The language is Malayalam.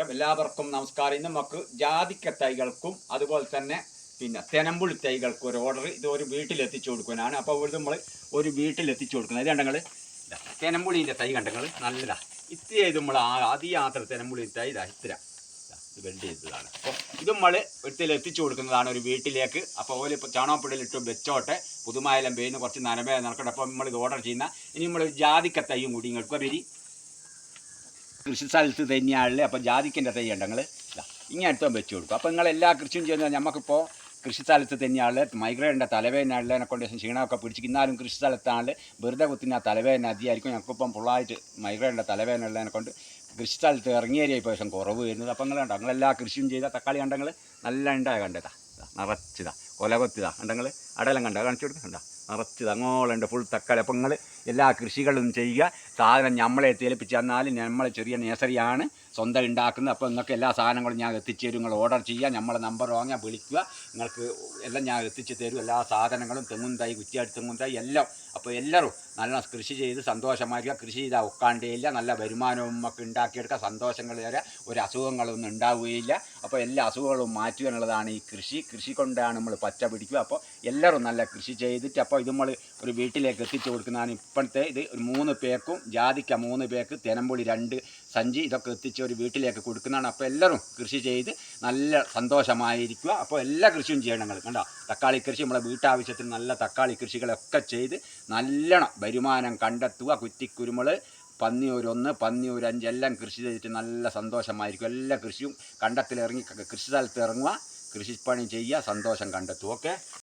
എല്ലാവർക്കും നമസ്കാരം. ഇന്ന് നമുക്ക് ജാതിക്ക തൈകൾക്കും അതുപോലെ തന്നെ പിന്നെ തെനമ്പുളി തൈകൾക്കും ഒരു ഓർഡർ ഇത് ഒരു വീട്ടിലെത്തിച്ചു കൊടുക്കാനാണ്. അപ്പോൾ ഇത് നമ്മൾ ഒരു വീട്ടിലെത്തിച്ചു കൊടുക്കുന്നത്. ഇത് കണ്ടങ്ങൾ തെനമ്പുളിൻ്റെ തൈ കണ്ടങ്ങൾ നല്ലതാ. ഇത്തിരി ഇത് നമ്മൾ അതിയാത്ര തെനമ്പുളി തൈ ഇത്ര ഇത് വെൽഡ് ചെയ്തതാണ്. അപ്പോൾ ഇത് നമ്മൾ വീട്ടിലെത്തിച്ചു കൊടുക്കുന്നതാണ് ഒരു വീട്ടിലേക്ക്. അപ്പോൾ ഓല് ഇപ്പോൾ ചാണകപ്പൊടിയിലിട്ട് വെച്ചോട്ടെ, പുതുമായെല്ലാം പെയ്യുന്ന കുറച്ച് നനമേ നടക്കട്ടെ. അപ്പോൾ നമ്മൾ ഇത് ഓർഡർ ചെയ്യുന്ന ഇനി നമ്മൾ ജാതിക്ക തൈയും കൂടി ഇങ്ങോട്ട് വരി. കൃഷി സ്ഥലത്ത് തന്നെയാണല്ലേ. അപ്പോൾ ജാതിക്കൻ്റെ തൈ ഉണ്ട് നിങ്ങൾ ഇങ്ങനെ അടുത്തും വെച്ച് കൊടുക്കും. അപ്പോൾ നിങ്ങൾ എല്ലാ കൃഷിയും ചെയ്യുന്നത് നമുക്കിപ്പോൾ കൃഷി സ്ഥലത്ത് തന്നെയാണ്. മൈഗ്രേൻ്റെ തലവേദനയുള്ളതിനെ കൊണ്ട് ക്ഷീണമൊക്കെ പിടിച്ചിരിക്കുന്നാലും കൃഷി സ്ഥലത്താണ് വെറുതെ കുത്തുന്ന തലവേദന അധികമായിരിക്കും. ഞങ്ങൾക്കിപ്പം ഫുള്ളായിട്ട് മൈഗ്രേൻ്റെ തലവേദന ഉള്ളതിനെ കൊണ്ട് കൃഷി സ്ഥലത്ത് ഇറങ്ങിയേരിയ ഇപ്പോൾ കുറവ് വരുന്നത്. അപ്പോൾ നിങ്ങൾ കണ്ടോ, നിങ്ങളെല്ലാ കൃഷിയും ചെയ്താൽ തക്കാളി കണ്ടെങ്കിൽ നല്ല ഉണ്ടായ കണ്ടതാ, നിറച്ചതാ, കൊലകൊത്തിതാ കണ്ടെങ്കിൽ അടയെല്ലാം കണ്ടോ, കാണിച്ചു കൊടുക്കണ്ട, നിറച്ചത് അങ്ങോളുണ്ട് ഫുൾ തക്കാളി. അപ്പോൾ നിങ്ങൾ എല്ലാ കൃഷികളും ചെയ്യുക. സാധനം നമ്മളെ ഏൽപ്പിച്ച് തന്നാലും നമ്മൾ ചെറിയ നേഴ്സറിയാണ് സ്വന്തം ഉണ്ടാക്കുന്നത്. അപ്പോൾ നിങ്ങൾക്ക് എല്ലാ സാധനങ്ങളും ഞാൻ എത്തിച്ചു തരും. നിങ്ങൾ ഓർഡർ ചെയ്യുക, നമ്മളെ നമ്പർ വാങ്ങാൻ വിളിക്കുക, നിങ്ങൾക്ക് എല്ലാം ഞാൻ എത്തിച്ചു തരും. എല്ലാ സാധനങ്ങളും തെങ്ങും തൈ, കുറ്റിയാടി തെങ്ങും തൈ എല്ലാം. അപ്പോൾ എല്ലാവരും നല്ല കൃഷി ചെയ്ത് സന്തോഷമായിരിക്കുക. കൃഷി ചെയ്താൽ ഒക്കാണ്ടേയില്ല, നല്ല വരുമാനവും ഒക്കെ ഉണ്ടാക്കിയെടുക്കുക. സന്തോഷങ്ങൾ വരെ ഒരു അസുഖങ്ങളൊന്നും ഉണ്ടാവുകയില്ല. അപ്പോൾ എല്ലാ അസുഖങ്ങളും മാറ്റുക എന്നുള്ളതാണ് ഈ കൃഷി കൊണ്ടാണ് നമ്മൾ പച്ച പിടിക്കുക. അപ്പോൾ എല്ലാവരും നല്ല കൃഷി ചെയ്തിട്ട് അപ്പോൾ ഇത് നമ്മൾ ഒരു വീട്ടിലേക്ക് എത്തിച്ചു കൊടുക്കുന്നതാണ്. ഇപ്പോഴത്തെ ഇത് ഒരു 3 പേക്കും ജാതിക്ക 3 പേക്ക് തെനമ്പുളി 2 സഞ്ചി ഇതൊക്കെ എത്തിച്ച് ഒരു വീട്ടിലേക്ക് കൊടുക്കുന്നതാണ്. അപ്പോൾ എല്ലാവരും കൃഷി ചെയ്ത് നല്ല സന്തോഷമായിരിക്കുക. അപ്പോൾ എല്ലാ കൃഷിയും ചെയ്യണം. നിങ്ങൾ കണ്ടോ, തക്കാളി കൃഷി നമ്മളെ വീട്ടാവശ്യത്തിന് നല്ല തക്കാളി കൃഷികളൊക്കെ ചെയ്ത് നല്ലോണം വരുമാനം കണ്ടെത്തുക. കുറ്റിക്കുരുമുളക്, പന്നിയൂർ 1, പന്നിയൂർ 5 എല്ലാം കൃഷി ചെയ്തിട്ട് നല്ല സന്തോഷമായിരിക്കും. എല്ലാ കൃഷിയും കണ്ടത്തിലിറങ്ങി കൃഷി സ്ഥലത്ത് ഇറങ്ങുക, കൃഷിപ്പണി ചെയ്യുക, സന്തോഷം കണ്ടെത്തുക. ഓക്കെ.